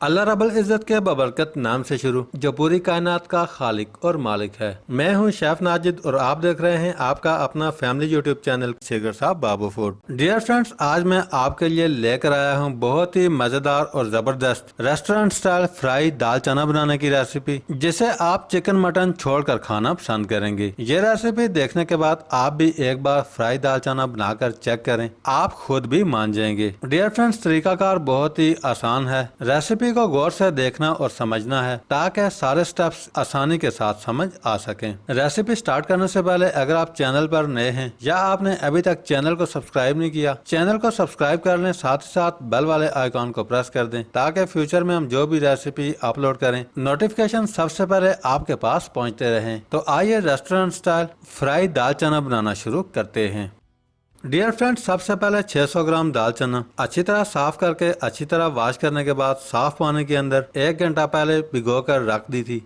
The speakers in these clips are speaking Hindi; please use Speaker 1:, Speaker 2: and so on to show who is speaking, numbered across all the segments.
Speaker 1: अल्लाह रब्बुल इज़्ज़त के बबरकत नाम से शुरू, जो पूरी कायनात का खालिक और मालिक है। मैं हूं शेफ नाजिद और आप देख रहे हैं आपका अपना फैमिली यूट्यूब चैनल शेखर साहब बाबू फूड। डियर फ्रेंड्स, आज मैं आपके लिए लेकर आया हूं बहुत ही मजेदार और जबरदस्त रेस्टोरेंट स्टाइल फ्राई दाल चना बनाने की रेसिपी, जिसे आप चिकन मटन छोड़कर खाना पसंद करेंगे। ये रेसिपी देखने के बाद आप भी एक बार फ्राई दाल चना बनाकर चेक करें, आप खुद भी मान जाएंगे। डियर फ्रेंड्स, तरीकाकार बहुत ही आसान है। रेसिपी को गौर से देखना और समझना है ताकि सारे स्टेप्स आसानी के साथ समझ आ सकें। रेसिपी स्टार्ट करने से पहले अगर आप चैनल पर नए हैं या आपने अभी तक चैनल को सब्सक्राइब नहीं किया, चैनल को सब्सक्राइब कर लें, साथ ही साथ बेल वाले आइकॉन को प्रेस कर दें ताकि फ्यूचर में हम जो भी रेसिपी अपलोड करें नोटिफिकेशन सबसे पहले आपके पास पहुंचते रहें। तो आइए रेस्टोरेंट स्टाइल फ्राई दाल चना बनाना शुरू करते हैं। डियर फ्रेंड्स, सबसे पहले 600 ग्राम दाल चना अच्छी तरह साफ करके अच्छी तरह वॉश करने के बाद साफ पानी के अंदर 1 घंटा पहले भिगोकर रख दी थी।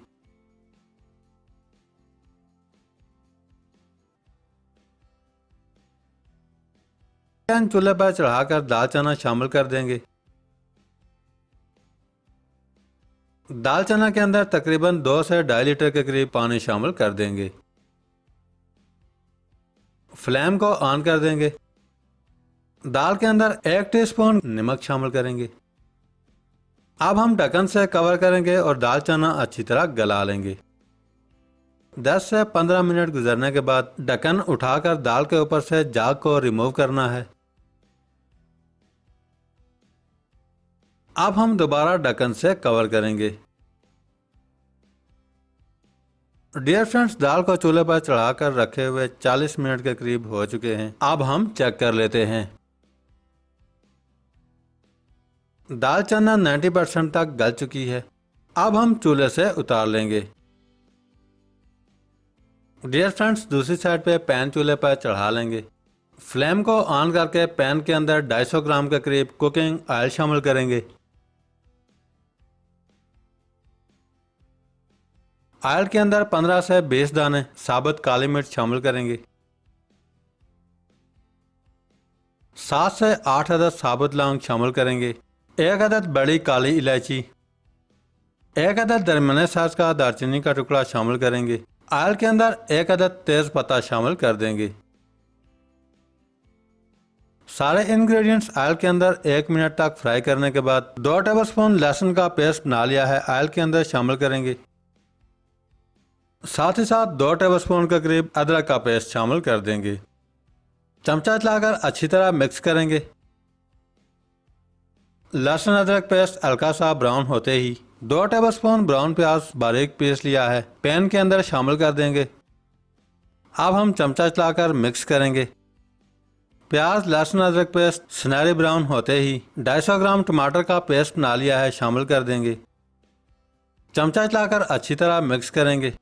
Speaker 1: पैन चूल्हे पर चढ़ाकर दाल चना शामिल कर देंगे। दाल चना के अंदर तकरीबन 2 से 2.5 लीटर के करीब पानी शामिल कर देंगे। फ्लेम को ऑन कर देंगे। दाल के अंदर 1 टीस्पून नमक शामिल करेंगे। अब हम ढक्कन से कवर करेंगे और दाल चना अच्छी तरह गला लेंगे। 10 से 15 मिनट गुजरने के बाद ढक्कन उठाकर दाल के ऊपर से झाग को रिमूव करना है। अब हम दोबारा ढक्कन से कवर करेंगे। डियर फ्रेंड्स, दाल को चूल्हे पर चढ़ाकर रखे हुए 40 मिनट के करीब हो चुके हैं। अब हम चेक कर लेते हैं। दाल चना 90% तक गल चुकी है। अब हम चूल्हे से उतार लेंगे। डियर फ्रेंड्स, दूसरी साइड पे पैन चूल्हे पर चढ़ा लेंगे। फ्लेम को ऑन करके पैन के अंदर 250 ग्राम के करीब कुकिंग ऑयल शामिल करेंगे। ऑयल के अंदर 15 से 20 दाने साबुत काली मिर्च शामिल करेंगे। 7 से 8 अदद साबुत लौंग शामिल करेंगे। 1 अदद बड़ी काली इलायची, 1 अदद दरमियाने साइज का दालचीनी का टुकड़ा शामिल करेंगे। ऑयल के अंदर 1 अदद तेज पत्ता शामिल कर देंगे। सारे इंग्रेडिएंट्स ऑयल के अंदर 1 मिनट तक फ्राई करने के बाद 2 टेबलस्पून लहसुन का पेस्ट बना लिया है ऑयल के अंदर शामिल करेंगे। साथ ही साथ 2 टेबलस्पून के करीब अदरक का पेस्ट शामिल कर देंगे। चमचा चलाकर अच्छी तरह मिक्स करेंगे। लहसुन अदरक पेस्ट हल्का सा ब्राउन होते ही 2 टेबलस्पून ब्राउन प्याज बारीक पीस लिया है पैन के अंदर शामिल कर देंगे। अब हम चमचा चलाकर मिक्स करेंगे। प्याज लहसुन अदरक पेस्ट सुनहरी ब्राउन होते ही 250 ग्राम टमाटर का पेस्ट बना लिया है शामिल कर देंगे। चमचा चलाकर अच्छी तरह मिक्स करेंगे।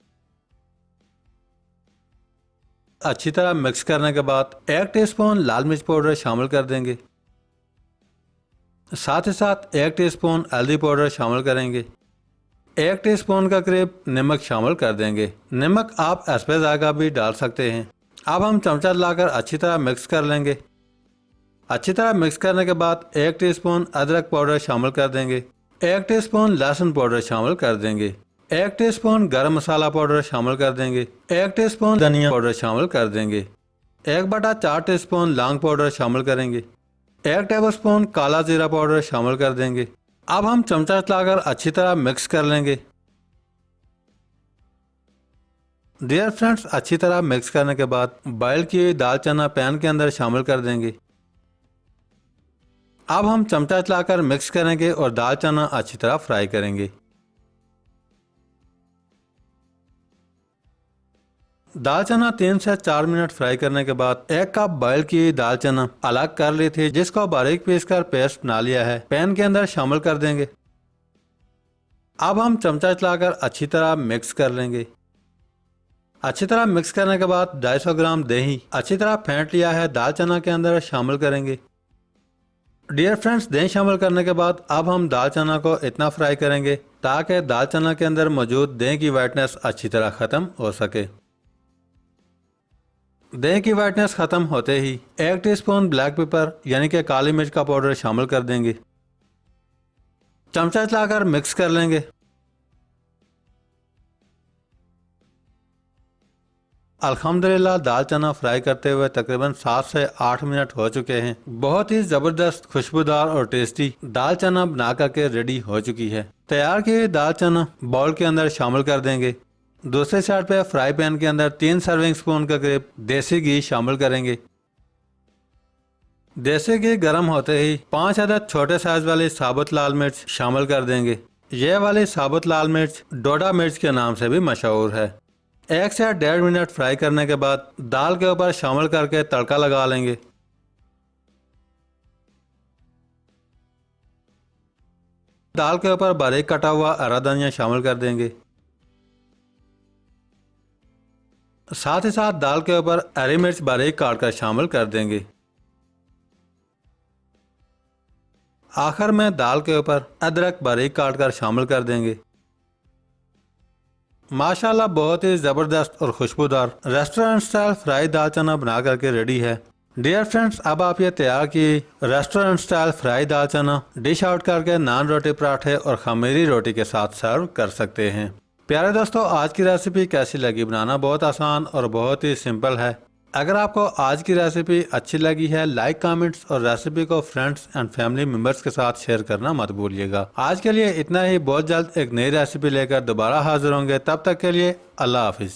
Speaker 1: अच्छी तरह मिक्स करने के बाद 1 टीस्पून लाल मिर्च पाउडर शामिल कर देंगे। साथ ही साथ 1 टीस्पून हल्दी पाउडर शामिल करेंगे। 1 टीस्पून का करीब नमक शामिल कर देंगे। नमक आप एस्पे जायका भी डाल सकते हैं। अब हम चमचा लाकर अच्छी तरह मिक्स कर लेंगे। अच्छी तरह मिक्स करने के बाद 1 टीस्पून अदरक पाउडर शामिल कर देंगे। 1 टीस्पून लहसुन पाउडर शामिल कर देंगे। 1 टीस्पून गरम मसाला पाउडर शामिल कर देंगे। 1 टीस्पून धनिया पाउडर शामिल कर देंगे। 1/4 टीस्पून लौंग पाउडर शामिल करेंगे। 1 टेबलस्पून काला जीरा पाउडर शामिल कर देंगे। अब हम चमचा चलाकर अच्छी तरह मिक्स कर लेंगे। डियर फ्रेंड्स, अच्छी तरह मिक्स करने के बाद बॉयल किए हुए दाल चना पैन के अंदर शामिल कर देंगे। अब हम चमचा चलाकर मिक्स करेंगे और दाल चना अच्छी तरह फ्राई करेंगे। दाल चना 3 से 4 मिनट फ्राई करने के बाद 1 कप बॉयल की दाल चना अलग कर ली थी, जिसको बारीक पीस कर पेस्ट बना लिया है पैन के अंदर शामिल कर देंगे। अब हम चमचा चलाकर अच्छी तरह मिक्स कर लेंगे। अच्छी तरह मिक्स करने के बाद 250 ग्राम दही अच्छी तरह फेंट लिया है दाल चना के अंदर शामिल करेंगे। डियर फ्रेंड्स, दही शामिल करने के बाद अब हम दाल चना को इतना फ्राई करेंगे ताकि दाल चना के अंदर मौजूद दही की वाइटनेस अच्छी तरह खत्म हो सके। दही की वाइटनेस खत्म होते ही 1 टीस्पून ब्लैक पेपर यानी कि काली मिर्च का पाउडर शामिल कर देंगे। चमचा चलाकर मिक्स कर लेंगे। अल्हम्दुलिल्लाह दाल चना फ्राई करते हुए तकरीबन 7 से 8 मिनट हो चुके हैं। बहुत ही जबरदस्त खुशबूदार और टेस्टी दाल चना बना करके रेडी हो चुकी है। तैयार किए दाल चना बाउल के अंदर शामिल कर देंगे। दूसरे साइड पे फ्राई पैन के अंदर 3 सर्विंग स्पून के करीब देसी घी शामिल करेंगे। देसी घी गर्म होते ही 5 अदद छोटे साइज वाली साबुत लाल मिर्च शामिल कर देंगे। यह वाली साबुत लाल मिर्च डोडा मिर्च के नाम से भी मशहूर है। 1 से 1.5 मिनट फ्राई करने के बाद दाल के ऊपर शामिल करके तड़का लगा लेंगे। दाल के ऊपर बारीक कटा हुआ हरा धनिया शामिल कर देंगे। साथ ही साथ दाल के ऊपर हरी मिर्च बारीक काट कर शामिल कर देंगे। आखिर में दाल के ऊपर अदरक बारीक काट कर शामिल कर देंगे। माशाल्लाह बहुत ही ज़बरदस्त और खुशबूदार रेस्टोरेंट स्टाइल फ्राई दाल चना बना करके रेडी है। डियर फ्रेंड्स, अब आप ये तैयार की रेस्टोरेंट स्टाइल फ्राई दाल चना डिश आउट करके नान रोटी पराठे और खमीरी रोटी के साथ सर्व कर सकते हैं। प्यारे दोस्तों, आज की रेसिपी कैसी लगी? बनाना बहुत आसान और बहुत ही सिंपल है। अगर आपको आज की रेसिपी अच्छी लगी है, लाइक कमेंट्स और रेसिपी को फ्रेंड्स एंड फैमिली मेंबर्स के साथ शेयर करना मत भूलिएगा। आज के लिए इतना ही। बहुत जल्द एक नई रेसिपी लेकर दोबारा हाजिर होंगे। तब तक के लिए अल्लाह हाफिज।